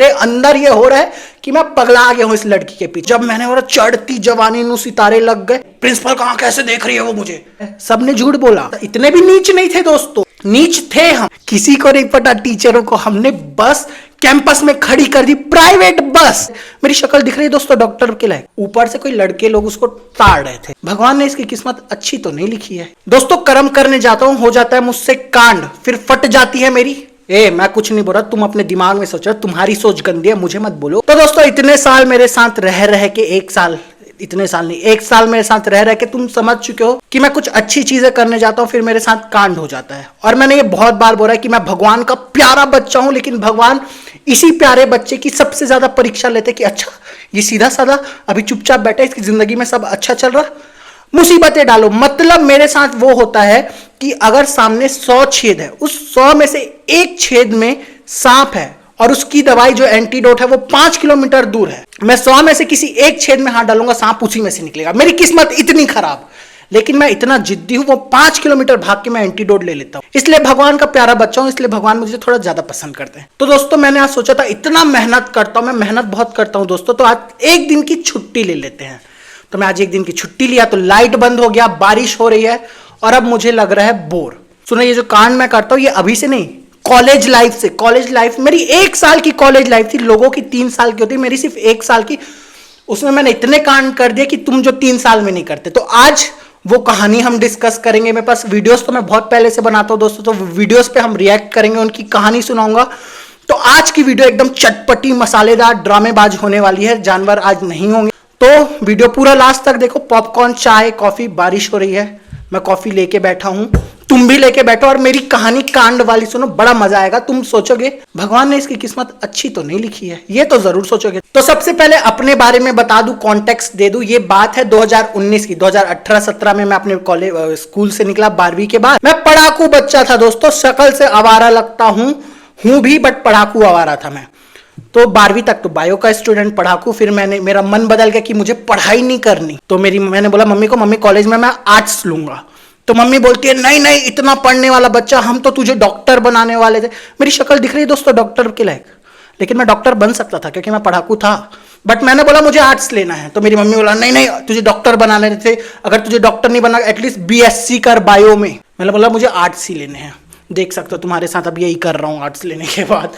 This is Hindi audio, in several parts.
मेरे अंदर ये हो रहा है कि मैं पगला गया हूं इस लड़की के पीछे। जब मैंने बोला चढ़ती जवानी नु सितारे लग गए, प्रिंसिपल कहां कैसे देख रही है वो मुझे, सबने झूठ बोला। इतने भी नीच नहीं थे दोस्तों, नीच थे हम, किसी को नहीं पता टीचरों को। हमने बस कैंपस में खड़ी कर दी, प्राइवेट बस। मेरी शक्ल दिख रही है दोस्तों डॉक्टर के लायक, ऊपर से कोई लड़के लोग उसको ताड़ रहे थे। भगवान ने इसकी किस्मत अच्छी तो नहीं लिखी है दोस्तों। कर्म करने जाता हूं, हो जाता है मुझसे कांड, फिर फट जाती है मेरी। मैं कुछ नहीं बोल रहा, तुम अपने दिमाग में सोचो, तुम्हारी सोच गंदी है, मुझे मत बोलो। तो दोस्तों इतने साल मेरे साथ रह के, इतने साल नहीं, 1 साल मेरे साथ रह के तुम समझ चुके हो कि मैं कुछ अच्छी चीजें करने जाता हूं, फिर मेरे साथ कांड हो जाता है। और मैंने ये बहुत बार बोला है कि मैं भगवान का प्यारा बच्चा हूं, लेकिन भगवान इसी प्यारे बच्चे की सबसे ज्यादा परीक्षा लेते कि अच्छा ये सीधा साधा अभी चुपचाप बैठा है, इसकी जिंदगी में सब अच्छा चल रहा, मुसीबतें डालो। मतलब मेरे साथ वो होता है कि अगर सामने 100 छेद है, उस 100 में से एक छेद में सांप है और उसकी दवाई जो एंटीडोट है वो 5 किलोमीटर दूर है। मैं 100 में से किसी एक छेद में हाथ डालूंगा, सांप उसी में से निकलेगा। मेरी किस्मत इतनी खराब, लेकिन मैं इतना जिद्दी हूं, वो 5 किलोमीटर भाग के मैं एंटीडोट ले लेता हूं। इसलिए भगवान का प्यारा बच्चा हूं, इसलिए भगवान मुझे थोड़ा ज्यादा पसंद करते हैं। तो दोस्तों मैंने आज सोचा था, इतना मेहनत करता हूं, मैं मेहनत बहुत करता हूं दोस्तों, तो आज एक दिन की छुट्टी ले लेते हैं। तो मैं आज एक दिन की छुट्टी लिया, तो लाइट बंद हो गया, बारिश हो रही है और अब मुझे लग रहा है बोर। सुनो, ये जो कांड मैं करता हूं ये अभी से नहीं, कॉलेज लाइफ से। कॉलेज लाइफ मेरी 1 साल की कॉलेज लाइफ थी, लोगों की 3 साल की होती, मेरी सिर्फ 1 साल की। उसमें मैंने इतने कांड कर दिए कि तुम जो 3 साल में नहीं करते। तो आज वो कहानी हम डिस्कस करेंगे। मेरे पास वीडियोस तो मैं बहुत पहले से बनाता हूं दोस्तों, तो वीडियोस पे हम रिएक्ट करेंगे, उनकी कहानी सुनाऊंगा। तो आज की वीडियो एकदम चटपटी, मसालेदार, ड्रामेबाज होने वाली है। जानवर आज नहीं होंगे, तो वीडियो पूरा लास्ट तक देखो। पॉपकॉर्न, चाय, कॉफी, बारिश हो रही है, मैं कॉफी लेके बैठा हूं, तुम भी लेके बैठो और मेरी कहानी कांड वाली सुनो, बड़ा मजा आएगा। तुम सोचोगे भगवान ने इसकी किस्मत अच्छी तो नहीं लिखी है, ये तो जरूर सोचोगे। तो सबसे पहले अपने बारे में बता दूं, कॉन्टेक्स्ट दे दूं। ये बात है 2019 की। 2018-17 में मैं अपने कॉलेज स्कूल से निकला 12वीं के बाद। मैं पढ़ाकू बच्चा था दोस्तों, शक्ल से आवारा लगता हूं भी, बट पढ़ाकू आवारा था मैं। तो 12वीं तक तो बायो का स्टूडेंट, पढ़ाकू। फिर मेरा मन बदल गया कि मुझे पढ़ाई नहीं करनी। तो मैंने बोला मम्मी को, मम्मी कॉलेज में मैं आर्ट्स लूंगा। तो मम्मी बोलती है नहीं नहीं, इतना पढ़ने वाला बच्चा, हम तो तुझे डॉक्टर बनाने वाले थे। मेरी शक्ल दिख रही है दोस्तों डॉक्टर के लायक, लेकिन मैं डॉक्टर बन सकता था क्योंकि मैं पढ़ाकू था। बट मैंने बोला मुझे आर्ट्स लेना है, तो मेरी मम्मी बोला नहीं नहीं, तुझे डॉक्टर बनाने थे, अगर तुझे डॉक्टर नहीं बना एटलीस्ट BSc कर बायो में। मैंने बोला मुझे आर्ट्स ही लेने हैं, देख सकते हो तुम्हारे साथ अब यही कर रहा हूँ आर्ट्स लेने के बाद।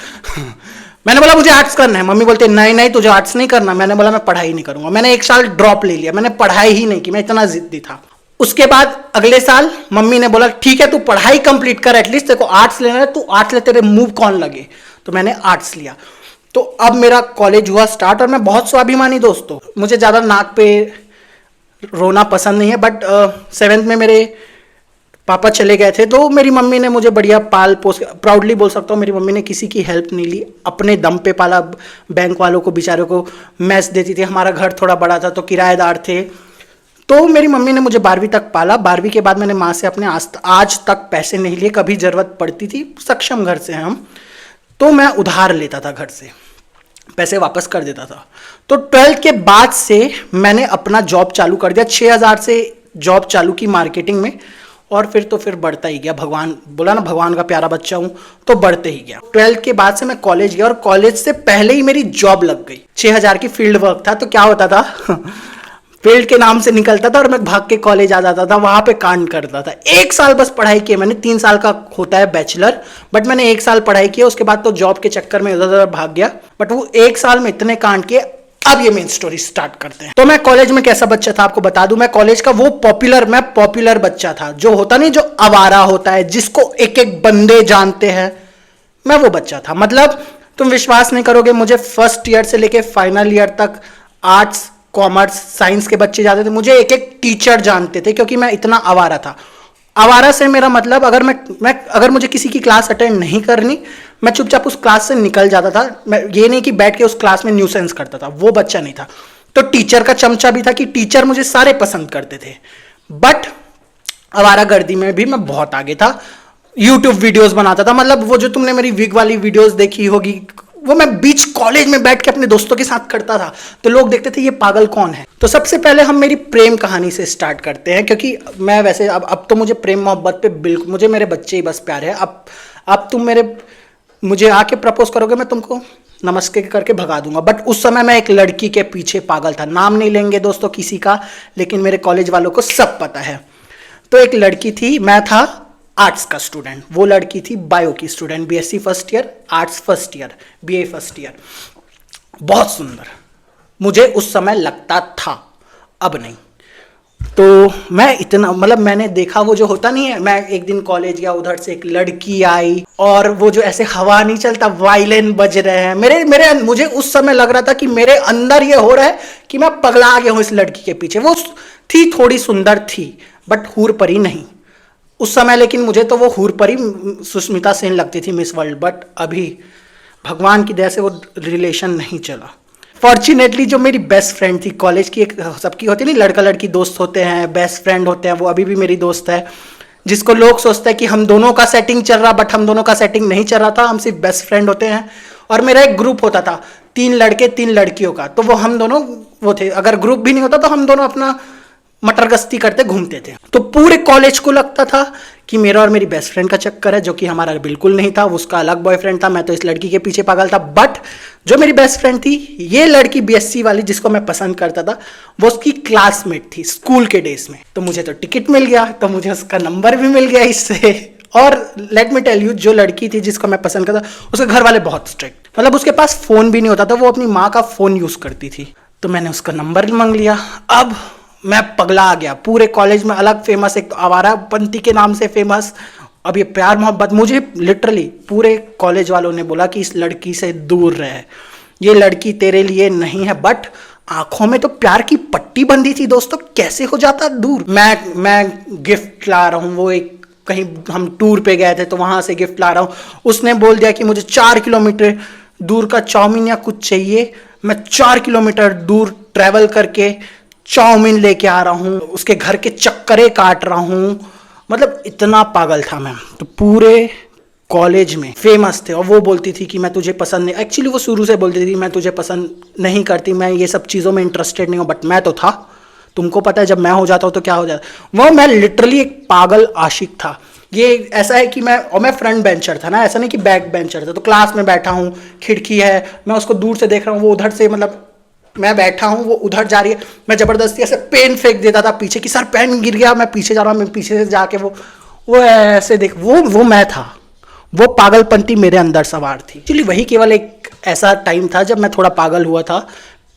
मैंने बोला मुझे आर्ट्स करना है, मम्मी बोलते नहीं नहीं तुझे आर्ट्स नहीं करना। मैंने बोला मैं पढ़ाई नहीं करूंगा। मैंने 1 साल ड्रॉप ले लिया, मैंने पढ़ाई ही नहीं की, मैं इतना जिद्दी था। उसके बाद अगले साल मम्मी ने बोला ठीक है तू पढ़ाई कंप्लीट कर, एटलीस्ट तेरे को आर्ट्स लेना है, तू आर्ट्स ले, तेरे मूव कौन लगे। तो मैंने आर्ट्स लिया। तो अब मेरा कॉलेज हुआ स्टार्ट और मैं बहुत स्वाभिमानी दोस्तों, मुझे ज्यादा नाक पे रोना पसंद नहीं है। बट 7th में मेरे पापा चले गए थे, तो मेरी मम्मी ने मुझे बढ़िया पाल पोस, प्राउडली बोल सकता हूँ मेरी मम्मी ने किसी की हेल्प नहीं ली, अपने दम पे पाला। बैंक वालों को बेचारों को मैस देती थी, हमारा घर थोड़ा बड़ा था तो किराएदार थे। तो मेरी मम्मी ने मुझे 12वीं तक पाला। 12वीं के बाद मैंने माँ से अपने आज तक पैसे नहीं लिए, कभी जरूरत पड़ती थी, सक्षम घर से हैं हम, तो मैं उधार लेता था घर से, पैसे वापस कर देता था। तो 12th के बाद से मैंने अपना जॉब चालू कर दिया। 6000 से जॉब चालू की मार्केटिंग में, और फिर बढ़ता ही गया। भगवान बोला ना, भगवान का प्यारा बच्चा हूं, तो बढ़ते ही गया। 12th के बाद से मैं कॉलेज गया और कॉलेज से पहले ही मेरी जॉब लग गई। 6000 की फील्ड वर्क था, तो क्या होता था फील्ड के नाम से निकलता था और मैं भाग के कॉलेज आ जाता था, वहां पे कांड करता था। 1 साल बस पढ़ाई की मैंने, 3 साल का होता है बैचलर, बट मैंने 1 साल पढ़ाई की, उसके बाद तो जॉब के चक्कर में उधर भाग गया। बट वो 1 साल में इतने कांड किए। अब ये मेन स्टोरी स्टार्ट करते हैं। तो मैं कॉलेज में कैसा बच्चा था आपको बता दूं। मैं कॉलेज का वो पॉपुलर बच्चा था, जो होता नहीं, जो आवारा होता है, जिसको एक एक बंदे जानते हैं, मैं वो बच्चा था। मतलब तुम विश्वास नहीं करोगे, मुझे फर्स्ट ईयर से लेके फाइनल ईयर तक आर्ट्स, कॉमर्स, साइंस के बच्चे जाते थे, मुझे एक एक टीचर जानते थे, क्योंकि मैं इतना आवारा था। आवारा से मेरा मतलब, अगर मुझे किसी की क्लास अटेंड नहीं करनी, मैं चुपचाप उस क्लास से निकल जाता था। मैं ये नहीं कि बैठ के उस क्लास में न्यूसेंस करता था, वो बच्चा नहीं था। तो टीचर का चमचा भी था कि टीचर मुझे सारे पसंद करते थे। बट आवारागर्दी में भी मैं बहुत आगे था। यूट्यूब वीडियोस बनाता था, मतलब वो जो तुमने मेरी विग वाली वीडियोस देखी होगी, वो मैं बीच कॉलेज में बैठ के अपने दोस्तों के साथ करता था। तो लोग देखते थे ये पागल कौन है। तो सबसे पहले हम मेरी प्रेम कहानी से स्टार्ट करते हैं, क्योंकि मैं वैसे अब तो मुझे प्रेम मोहब्बत पे बिल्कुल, मुझे मेरे बच्चे ही बस प्यार है। अब तुम मुझे आके प्रपोज करोगे मैं तुमको नमस्ते करके भगा दूंगा। बट उस समय मैं एक लड़की के पीछे पागल था, नाम नहीं लेंगे दोस्तों किसी का, लेकिन मेरे कॉलेज वालों को सब पता है। तो एक लड़की थी, मैं था आर्ट्स का स्टूडेंट, वो लड़की थी बायो की student, BSc first year, arts first year, BA first year. बहुत सुंदर मुझे उस समय लगता था, अब नहीं। तो मैं इतना मतलब मैंने देखा वो जो होता नहीं है, मैं एक दिन कॉलेज गया, उधर से एक लड़की आई और वो जो ऐसे हवा नहीं चलता वायलिन बज रहे हैं, मेरे मुझे उस समय लग रहा था कि मेरे अंदर ये हो रहा है कि मैं पगला गया हूं इस लड़की के पीछे। वो थी थोड़ी सुंदर थी बट हूर परी नहीं उस समय, लेकिन मुझे तो वो हूर परी सुष्मिता सेन लगती थी, मिस वर्ल्ड। बट अभी भगवान की दया से वो रिलेशन नहीं चला। फॉर्चुनेटली जो मेरी बेस्ट फ्रेंड थी कॉलेज की, एक सबकी होती नहीं, लड़का लड़की दोस्त होते हैं, बेस्ट फ्रेंड होते हैं, वो अभी भी मेरी दोस्त है, जिसको लोग सोचते हैं कि हम दोनों का सेटिंग चल रहा, बट हम दोनों का सेटिंग नहीं चल रहा था, हम सिर्फ बेस्ट फ्रेंड होते हैं। और मेरा एक ग्रुप होता था 3 लड़के 3 लड़कियों का, तो वो हम दोनों वो थे, अगर ग्रुप भी नहीं होता तो हम दोनों अपना मटर गश्ती करते घूमते थे। तो पूरे कॉलेज को लगता था कि मेरा और मेरी बेस्ट फ्रेंड का चक्कर है, जो कि हमारा बिल्कुल नहीं था, उसका अलग बॉयफ्रेंड था, मैं तो इस लड़की के पीछे पागल था। बट जो मेरी बेस्ट फ्रेंड थी, ये लड़की बीएससी वाली जिसको मैं पसंद करता था, वो उसकी क्लासमेट थी स्कूल के डेज में। तो मुझे तो टिकट मिल गया, तो मुझे उसका नंबर भी मिल गया इससे। और लेट मी टेल यू, जो लड़की थी जिसको मैं पसंद करता, उसके घर वाले बहुत स्ट्रिक्ट, मतलब उसके पास फोन भी नहीं होता था, वो अपनी माँ का फोन यूज करती थी। तो मैंने उसका नंबर मांग लिया। अब मैं पगला आ गया, पूरे कॉलेज में अलग फेमस, एक आवारापंथी के नाम से फेमस। अब ये प्यार मोहब्बत, मुझे लिटरली पूरे कॉलेज वालों ने बोला कि इस लड़की से दूर रहे, ये लड़की तेरे लिए नहीं है। बट आंखों में तो प्यार की पट्टी बंधी थी दोस्तों, कैसे हो जाता दूर। मैं गिफ्ट ला रहा हूँ, वो एक कहीं हम टूर पे गए थे तो वहां से गिफ्ट ला रहा हूँ, उसने बोल दिया कि मुझे 4 किलोमीटर दूर का चाउमीन या कुछ चाहिए, मैं 4 किलोमीटर दूर ट्रेवल करके चाउमीन लेके आ रहा हूँ, उसके घर के चक्करे काट रहा हूँ, मतलब इतना पागल था मैं। तो पूरे कॉलेज में फेमस थे, और वो बोलती थी कि मैं तुझे पसंद नहीं, एक्चुअली वो शुरू से बोलती थी मैं तुझे पसंद नहीं करती, मैं ये सब चीज़ों में इंटरेस्टेड नहीं हूँ। बट मैं तो था, तुमको पता है जब मैं हो जाता हूँ तो क्या हो जाता। वो मैं लिटरली एक पागल आशिक था। ये ऐसा है कि मैं फ्रंट बेंचर था ना, ऐसा नहीं कि बैक बेंचर था। तो क्लास में बैठा हूँ, खिड़की है, मैं उसको दूर से देख रहा हूँ, वो उधर से, मतलब मैं बैठा हूँ, वो उधर जा रही है, मैं जबरदस्ती ऐसे पेन फेंक देता था पीछे कि सर पेन गिर गया, मैं पीछे जा रहा हूँ, मैं पीछे से जाके वो ऐसे देख, वो मैं था, वो पागलपंती मेरे अंदर सवार थी। एक्चुअली वही केवल एक ऐसा टाइम था जब मैं थोड़ा पागल हुआ था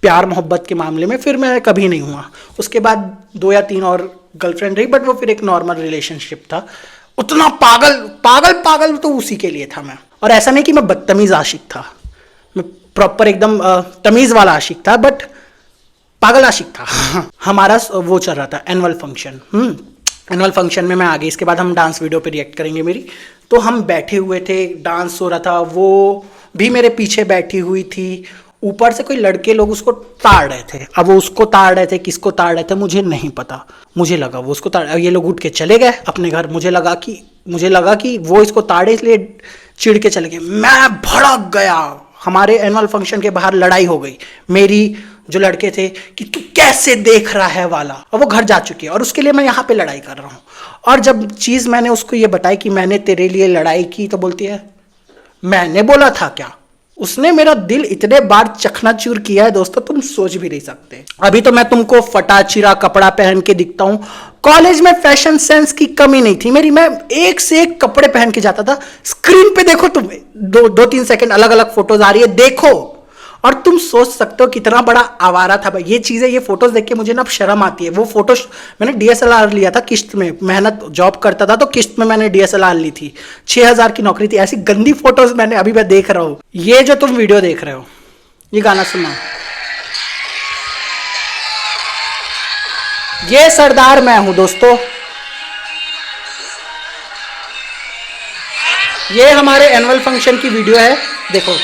प्यार मोहब्बत के मामले में, फिर मैं कभी नहीं हुआ। उसके बाद 2 या 3 और गर्लफ्रेंड रही, बट वो फिर एक नॉर्मल रिलेशनशिप था। उतना पागल तो उसी के लिए था मैं। और ऐसा नहीं कि मैं बदतमीज आशिक था, मैं प्रॉपर एकदम तमीज वाला आशिक था, बट पागल आशिक था। हमारा वो चल रहा था एनुअल फंक्शन। एनुअल फंक्शन में मैं आ गई, इसके बाद हम डांस वीडियो पे रिएक्ट करेंगे मेरी। तो हम बैठे हुए थे, डांस हो रहा था, वो भी मेरे पीछे बैठी हुई थी। ऊपर से कोई लड़के लोग उसको ताड़ रहे थे। अब वो उसको ताड़ रहे थे, किसको ताड़ रहे थे मुझे नहीं पता, मुझे लगा वो उसको ताड़, ये लोग उठ के चले गए अपने घर। मुझे लगा कि वो इसको ताड़े इसलिए चिढ़ के चले गए। मैं भड़क गया, हमारे एनुअल फंक्शन के बाहर लड़ाई हो गई। मेरी जो लड़के थे कि तू कैसे देख रहा है वाला, और वो घर जा चुकी है, और उसके लिए मैं यहाँ पे लड़ाई कर रहा हूँ। और जब चीज़ मैंने उसको ये बताई कि मैंने तेरे लिए लड़ाई की, तो बोलती है मैंने बोला था क्या। उसने मेरा दिल इतने बार चकनाचूर किया है दोस्तों, तुम सोच भी नहीं सकते। अभी तो मैं तुमको फटा चिरा कपड़ा पहन के दिखता हूं, कॉलेज में फैशन सेंस की कमी नहीं थी मेरी, मैं एक से एक कपड़े पहन के जाता था। स्क्रीन पे देखो तुम, 2-3 सेकंड अलग अलग फोटोज आ रही है, देखो, और तुम सोच सकते हो कितना बड़ा आवारा था भाई। ये चीजें, ये फोटोज देख के मुझे ना शर्म आती है। वो फोटो मैंने डीएसएलआर लिया था किस्त में, मेहनत जॉब करता था तो किस्त में मैंने डीएसएलआर ली थी, 6000 की नौकरी थी। ऐसी गंदी फोटोज मैंने अभी मैं देख रहा हूं। ये जो तुम वीडियो देख रहे हो, ये गाना सुना, ये सरदार मैं हूं दोस्तों। ये हमारे एनुअल फंक्शन की वीडियो है, देखो।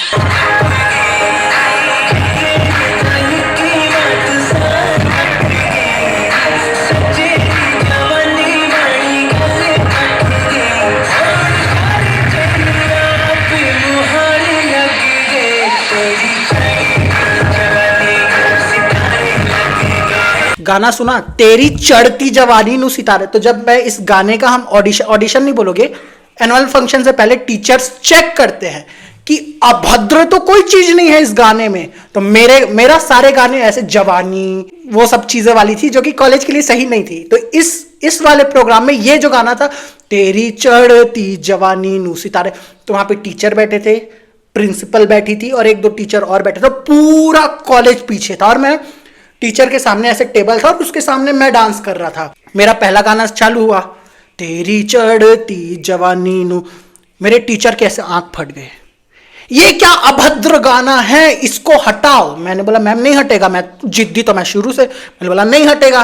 गाना सुना, तेरी चढ़ती जवानी नु सितारे। तो जब मैं इस गाने का, हम ऑडिशन नहीं बोलोगे, एनुअल फंक्शन से पहले टीचर्स चेक करते हैं कि अभद्र तो कोई चीज नहीं है इस गाने में। तो मेरा सारे गाने ऐसे जवानी वो सब चीजें वाली थी जो कि कॉलेज के लिए सही नहीं थी। तो इस वाले प्रोग्राम में ये जो गाना था, तेरी चढ़ती जवानी नू सितारे, तो वहां पे टीचर बैठे थे, प्रिंसिपल बैठी थी और एक दो टीचर और बैठे थे, पूरा कॉलेज पीछे था और मैं टीचर के सामने ऐसे टेबल था और उसके सामने मैं डांस कर रहा था। मेरा पहला गाना चालू हुआ, तेरी चढ़ती जवानी नू, मेरे टीचर के ऐसे आंख फट गए, ये क्या अभद्र गाना है, इसको हटाओ। मैंने बोला मैम नहीं हटेगा, मैं जिद्दी तो मैं शुरू से, मैंने बोला नहीं हटेगा।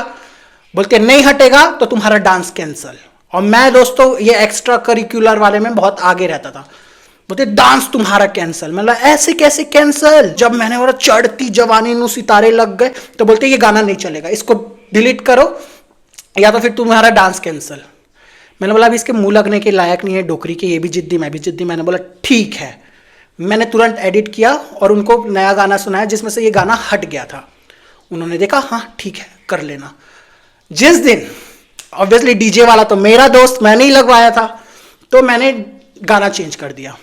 बोलते नहीं हटेगा तो तुम्हारा डांस कैंसल। और मैं दोस्तों ये एक्स्ट्रा करिकुलर वाले में बहुत आगे रहता था। बोलते डांस तुम्हारा कैंसल। मैं बोला ऐसे कैसे कैंसल, जब मैंने बोला चढ़ती जवानी नू सितारे लग गए, तो बोलते ये गाना नहीं चलेगा, इसको डिलीट करो या तो फिर तुम्हारा डांस कैंसल। मैंने बोला अभी इसके मुंह लगने के लायक नहीं है डोकरी के, ये भी जिद्दी मैं भी जिद्दी। मैंने बोला ठीक है। मैंने तुरंत एडिट किया और उनको नया गाना सुनाया जिसमें से ये गाना हट गया था। उन्होंने देखा हाँ ठीक है कर लेना। जिस दिन ऑब्वियसली डीजे वाला तो मेरा दोस्त, मैंने ही लगवाया था, तो मैंने गाना चेंज कर दिया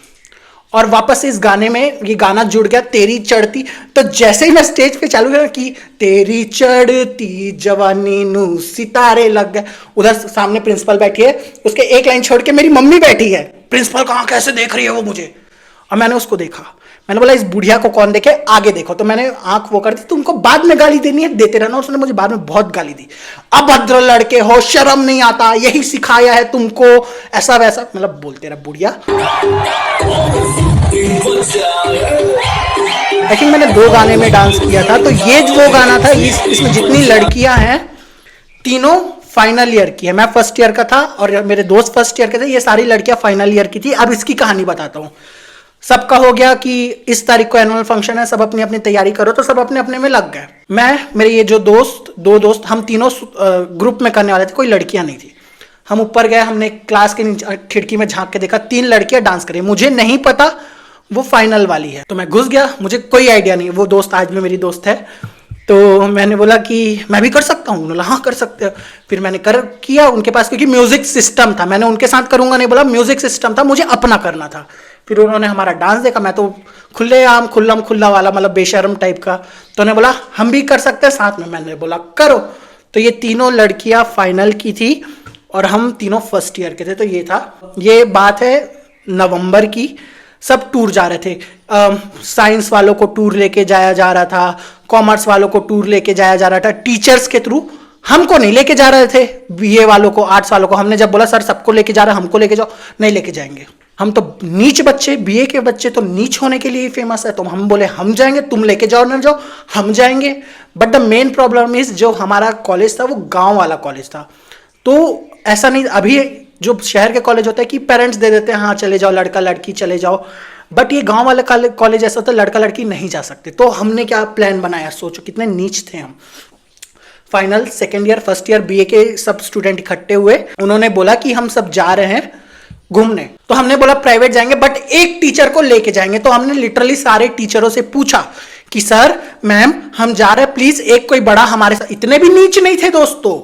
और वापस इस गाने में ये गाना जुड़ गया, तेरी चढ़ती। तो जैसे ही मैं स्टेज पे चालू किया कि तेरी चढ़ती जवानी नू सितारे लग गए, उधर सामने प्रिंसिपल बैठी है, उसके एक लाइन छोड़ के मेरी मम्मी बैठी है। प्रिंसिपल कहाँ कैसे देख रही है वो मुझे, और मैंने उसको देखा। मैंने बोला इस बुढ़िया को कौन देखे, आगे देखो। तो मैंने आंख वो कर दी, तुमको बाद में गाली देनी है देते रहना। उसने मुझे बाद में बहुत गाली दी, अभद्र लड़के हो, शर्म नहीं आता, यही सिखाया है तुमको, ऐसा वैसा। मतलब बोलते रहा बुढ़िया। आई थिंक मैंने 2 गाने में डांस किया था, तो ये वो गाना था। इसमें जितनी लड़कियां हैं तीनों फाइनल ईयर की है, मैं फर्स्ट ईयर का था और मेरे दोस्त फर्स्ट ईयर के थे, ये सारी लड़कियां फाइनल ईयर की थी। अब इसकी कहानी बताता हूँ। सबका हो गया कि इस तारीख को एनुअल फंक्शन है, सब अपनी अपनी तैयारी करो, तो सब अपने अपने में लग गए। मेरे ये जो दो दोस्त, हम तीनों ग्रुप में करने वाले थे, कोई लड़कियां नहीं थी। हम ऊपर गए, हमने क्लास के नीचे खिड़की में झांक के देखा 3 लड़कियां डांस कर रही। मुझे नहीं पता वो फाइनल वाली है, तो मैं घुस गया, मुझे कोई आइडिया नहीं। वो दोस्त आज भी मेरी दोस्त है, तो मैंने बोला कि मैं भी कर सकता हूँ। बोला हाँ कर सकते हो। फिर मैंने किया उनके पास, क्योंकि म्यूजिक सिस्टम था, मैंने उनके साथ करूंगा नहीं बोला, म्यूजिक सिस्टम था, मुझे अपना करना था। फिर उन्होंने हमारा डांस देखा, मैं तो खुलेआम खुल्लम खुल्ला वाला, मतलब बेशर्म टाइप का, तो उन्होंने बोला हम भी कर सकते हैं साथ में। मैंने बोला करो। तो ये तीनों लड़कियां फाइनल की थी और हम तीनों फर्स्ट ईयर के थे। तो ये था, ये बात है नवंबर की। सब टूर जा रहे थे, साइंस वालों को टूर लेके जाया जा रहा था, कॉमर्स वालों को टूर लेके जाया जा रहा था टीचर्स के थ्रू। हमको नहीं लेके जा रहे थे, बीए वालों को, आर्ट्स वालों को। हमने जब बोला सर सबको लेके जा रहे हैं, हमको लेके जाओ, नहीं लेके जाएंगे, हम तो नीच बच्चे, बीए के बच्चे तो नीच होने के लिए ही फेमस है। तो हम बोले हम जाएंगे, तुम लेके जाओ ना जाओ, हम जाएंगे। But the main problem is जो हमारा कॉलेज था वो गांव वाला कॉलेज था। तो ऐसा नहीं, अभी जो शहर के कॉलेज होता है कि पेरेंट्स दे देते हैं हाँ चले जाओ, लड़का लड़की चले जाओ, बट ये गांव वाले कॉलेज ऐसा होता है लड़का लड़की नहीं जा सकते। तो हमने क्या प्लान बनाया, सोचो कितने नीच थे हम। Final second year first year BA के सब स्टूडेंट इकट्ठे हुए, उन्होंने बोला कि हम सब जा रहे हैं घूमने। तो हमने बोला प्राइवेट जाएंगे बट एक टीचर को लेके जाएंगे। तो हमने लिटरली सारे टीचरों से पूछा कि सर मैम हम जा रहे हैं, प्लीज एक कोई बड़ा हमारे साथ। इतने भी नीच नहीं थे दोस्तों,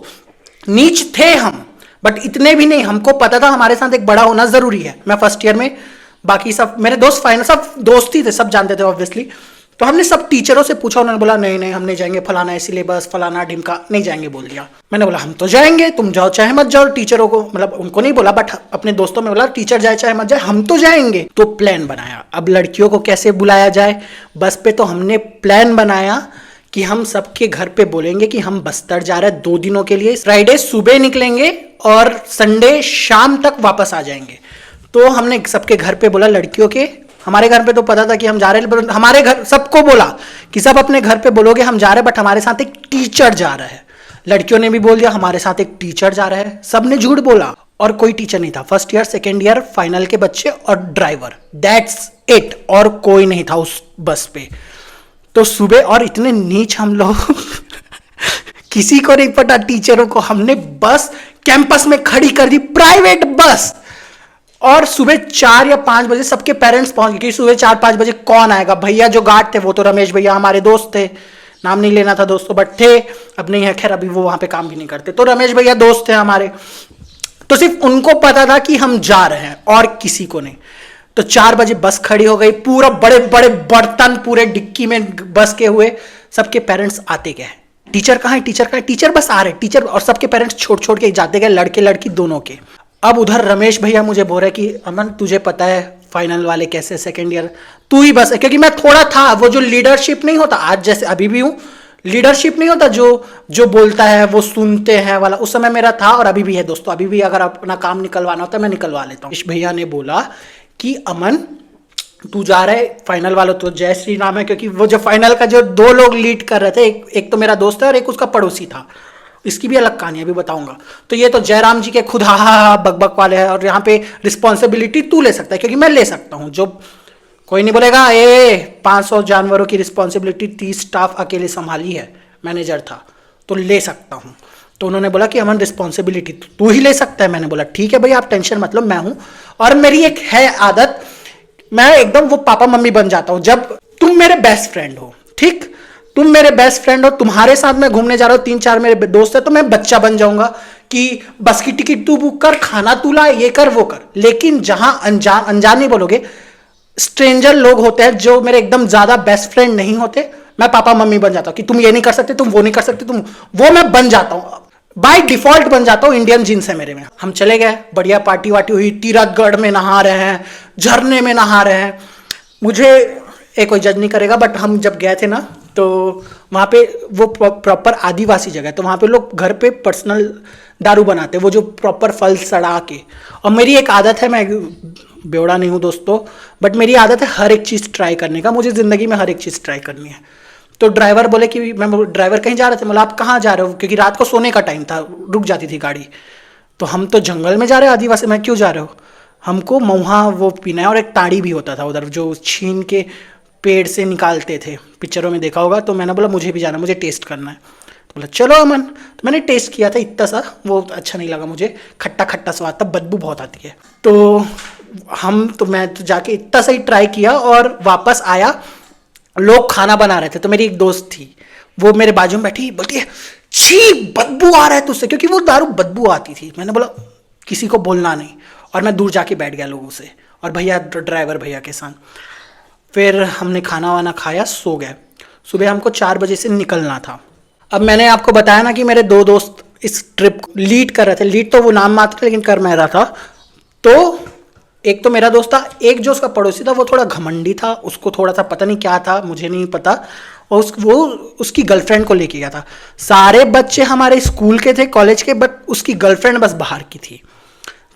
नीच थे हम बट इतने भी नहीं, हमको पता था हमारे साथ एक बड़ा होना जरूरी है। मैं फर्स्ट ईयर में, बाकी सब मेरे दोस्त फाइनल, सब दोस्त ही थे, सब जानते थे ऑब्वियसली। तो हमने सब टीचरों से पूछा, उन्होंने बोला नहीं नहीं हम नहीं जाएंगे, फलाना है सिलेबस, फलाना ढिमका, नहीं जाएंगे बोल दिया। मैंने बोला हम तो जाएंगे, तुम जाओ चाहे मत जाओ। टीचरों को, मतलब उनको नहीं बोला बट अपने दोस्तों में बोला टीचर जाए चाहे मत जाए, हम तो जाएंगे। तो प्लान बनाया, अब लड़कियों को कैसे बुलाया जाए बस पे। तो हमने प्लान बनाया कि हम सबके घर पे बोलेंगे कि हम बस्तर जा रहे हैं 2 दिनों के लिए, फ्राइडे सुबह निकलेंगे और संडे शाम तक वापस आ जाएंगे। तो हमने सबके घर पे बोला लड़कियों के, हमारे घर पे तो पता था कि हम जा रहे हैं, हमारे घर सबको बोला कि सब अपने घर पे बोलोगे हम जा रहे हैं बट हमारे साथ एक टीचर जा रहा है। लड़कियों ने भी बोल दिया हमारे साथ एक टीचर जा रहा है, सबने झूठ बोला और कोई टीचर नहीं था। First year second year final के बच्चे और ड्राइवर, दैट्स इट, और कोई नहीं था उस बस पे। तो सुबह, और इतने नीच हम लोग किसी को नहीं पता टीचरों को, हमने बस कैंपस में खड़ी कर दी, प्राइवेट बस। और सुबह 4 या 5 बजे सबके पेरेंट्स पहुंच गए। सुबह 4-5 बजे कौन आएगा, भैया जो गार्ड थे वो तो रमेश भैया हमारे दोस्त थे, नाम नहीं लेना था दोस्तों बट थे, अब नहीं है खैर, अभी वो वहां पे काम भी नहीं करते। तो रमेश भैया दोस्त थे हमारे, तो सिर्फ उनको पता था कि हम जा रहे हैं और किसी को नहीं। तो 4 बजे बस खड़ी हो गई, पूरा बड़े बड़े बर्तन पूरे डिक्की में बस के हुए, सबके पेरेंट्स आते गए। टीचर कहाँ है, टीचर कहाँ है, टीचर बस आ रहे, टीचर और सबके पेरेंट्स छोड़ छोड़ के जाते गए, लड़के लड़की दोनों के। अब उधर रमेश भैया मुझे बोल रहे कि अमन तुझे पता है फाइनल वाले कैसे, सेकेंड ईयर तू ही बस है, क्योंकि मैं थोड़ा था वो जो लीडरशिप नहीं होता, आज जैसे अभी भी हूँ, लीडरशिप नहीं होता जो बोलता है वो सुनते हैं वाला, उस समय मेरा था और अभी भी है दोस्तों। अभी भी अगर अपना काम निकलवाना होता है मैं निकलवा लेता हूँ। भैया ने बोला कि अमन तू जा रहा है फाइनल वाला, तो जय श्री राम है, क्योंकि वो जो फाइनल का जो 2 लोग लीड कर रहे थे, एक तो मेरा दोस्त है और एक उसका पड़ोसी था, इसकी भी अलग कहानी अभी बताऊंगा। तो ये तो जयराम जी के खुद हा बक वाले हैं, और यहाँ पे रिस्पॉन्सिबिलिटी तू ले सकता है क्योंकि मैं ले सकता हूँ, जो कोई नहीं बोलेगा 500 जानवरों की रिस्पॉन्सिबिलिटी 30 स्टाफ अकेले संभाली है, मैनेजर था तो ले सकता हूँ। तो उन्होंने बोला कि अमन रिस्पॉन्सिबिलिटी तू ही ले सकता है। मैंने बोला ठीक है भाई आप टेंशन मत लो, मैं हूँ। और मेरी एक है आदत, मैं एकदम वो पापा मम्मी बन जाता हूँ। जब तुम मेरे बेस्ट फ्रेंड हो, ठीक, तुम मेरे बेस्ट फ्रेंड हो, तुम्हारे साथ मैं घूमने जा रहा हूँ, 3-4 मेरे दोस्त है, तो मैं बच्चा बन जाऊंगा कि बस की टिकट तू बुक कर, खाना तू ला, ये कर वो कर। लेकिन जहां अनजान नहीं बोलोगे, स्ट्रेंजर लोग होते हैं जो मेरे एकदम ज्यादा बेस्ट फ्रेंड नहीं होते, मैं पापा मम्मी बन जाता हूँ कि तुम ये नहीं कर सकते, तुम वो नहीं कर सकते, तुम वो, मैं बन जाता हूँ बाय डिफॉल्ट, बन जाता हूँ। इंडियन जीन्स है मेरे में। हम चले गए, बढ़िया पार्टी वार्टी हुई, तीरथगढ़ में नहा रहे हैं, झरने में नहा रहे हैं। मुझे कोई जज नहीं करेगा, बट हम जब गए थे ना तो वहाँ पे वो प्रॉपर आदिवासी जगह है, तो वहाँ पे लोग घर पे पर्सनल दारू बनाते हैं, वो जो प्रॉपर फल सड़ा के। और मेरी एक आदत है, मैं बेवड़ा नहीं हूँ दोस्तों, बट मेरी आदत है हर एक चीज़ ट्राई करने का, मुझे ज़िंदगी में हर एक चीज़ ट्राई करनी है। तो ड्राइवर बोले कि मैं, ड्राइवर कहीं जा रहे थे, बोला आप कहाँ जा रहे हो, क्योंकि रात को सोने का टाइम था, रुक जाती थी गाड़ी। तो हम तो जंगल में जा रहे हैं आदिवासी, मैं क्यों जा रहे हो, हमको महुआ वो पीना है, और एक ताड़ी भी होता था उधर जो छीन के पेड़ से निकालते थे, पिक्चरों में देखा होगा। तो मैंने बोला मुझे भी जाना, मुझे टेस्ट करना है। तो बोला चलो अमन। तो मैंने टेस्ट किया था, इतना सा वो अच्छा नहीं लगा मुझे, खट्टा खट्टा स्वाद था, बदबू बहुत आती है। तो मैं तो जाके इतना सा ही ट्राई किया और वापस आया। लोग खाना बना रहे थे, तो मेरी एक दोस्त थी, वो मेरे बाजू में बैठी, बोलती है छी बदबू आ रहा है तुझसे, क्योंकि वो दारू बदबू आती थी। मैंने बोला किसी को बोलना नहीं, और मैं दूर जाके बैठ गया लोगों से, और भैया ड्राइवर भैया के साथ। फिर हमने खाना वाना खाया, सो गए। सुबह हमको 4 बजे से निकलना था। अब मैंने आपको बताया ना कि मेरे 2 दोस्त इस ट्रिप लीड कर रहे थे, लीड तो वो नाम मात्र, लेकिन कर मैं रहा था। तो एक तो मेरा दोस्त था, एक जो उसका पड़ोसी था वो थोड़ा घमंडी था, उसको थोड़ा सा पता नहीं क्या था, मुझे नहीं पता, और वो उसकी गर्लफ्रेंड को लेके गया था। सारे बच्चे हमारे स्कूल के थे, कॉलेज के, बट उसकी गर्लफ्रेंड बस बाहर की थी।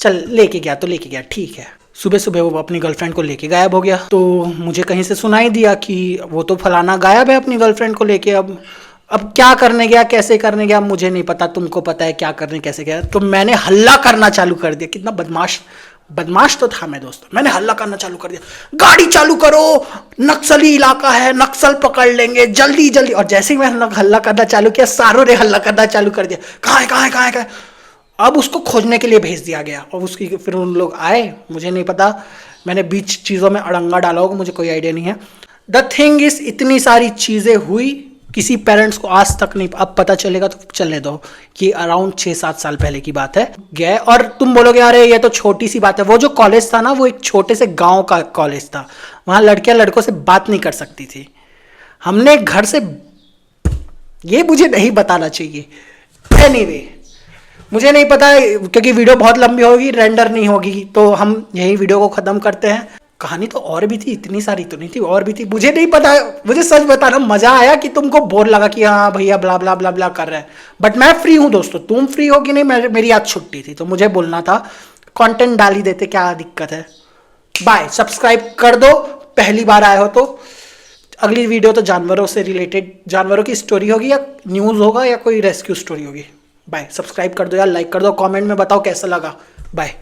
चल लेके गया तो लेके गया, ठीक है। सुबह सुबह वो अपनी गर्लफ्रेंड को लेके गायब हो गया। तो मुझे कहीं से सुनाई दिया कि वो तो फलाना गायब है अपनी गर्लफ्रेंड को लेके। अब क्या करने गया, कैसे करने गया, मुझे नहीं पता, तुमको पता है क्या करने कैसे गया। तो मैंने हल्ला करना चालू कर दिया। कितना बदमाश तो था मैं दोस्तों। मैंने हल्ला करना चालू कर दिया, गाड़ी चालू करो, नक्सली इलाका है, नक्सल पकड़ लेंगे, जल्दी जल्दी। और जैसे ही मैं हल्ला करना चालू किया, सारों ने हल्ला करना चालू कर दिया, कहाँ है। अब उसको खोजने के लिए भेज दिया गया, और उसकी फिर उन लोग आए, मुझे नहीं पता, मैंने बीच चीज़ों में अड़ंगा डाला होगा, मुझे कोई आइडिया नहीं है। द थिंग इज, इतनी सारी चीज़ें हुई, किसी पेरेंट्स को आज तक नहीं, अब पता चलेगा तो चलने दो, कि अराउंड 6-7 साल पहले की बात है। गए, और तुम बोलोगे अरे ये तो छोटी सी बात है। वो जो कॉलेज था ना, वो एक छोटे से गांव का कॉलेज था, वहाँ लड़कियां लड़कों से बात नहीं कर सकती थी। हमने घर से, ये मुझे नहीं बताना चाहिए, एनीवे मुझे नहीं पता, क्योंकि वीडियो बहुत लंबी होगी, रेंडर नहीं होगी, तो हम यही वीडियो को ख़त्म करते हैं। कहानी तो और भी थी, इतनी सारी तो नहीं थी, और भी थी, मुझे नहीं पता। मुझे सच बताना, मज़ा आया कि तुमको बोर लगा कि हाँ भैया ब्ला ब्ला ब्ला ब्ला कर रहे हैं, बट मैं फ्री हूँ दोस्तों। तुम फ्री हो कि नहीं, मेरी आज छुट्टी थी, तो मुझे बोलना था, कंटेंट डाल ही देते, क्या दिक्कत है। बाय, सब्सक्राइब कर दो, पहली बार आए हो तो। अगली वीडियो तो जानवरों से रिलेटेड, जानवरों की स्टोरी होगी, या न्यूज़ होगा, या कोई रेस्क्यू स्टोरी होगी। बाय, सब्सक्राइब कर दो यार, लाइक कर दो, कमेंट में बताओ कैसा लगा। बाय।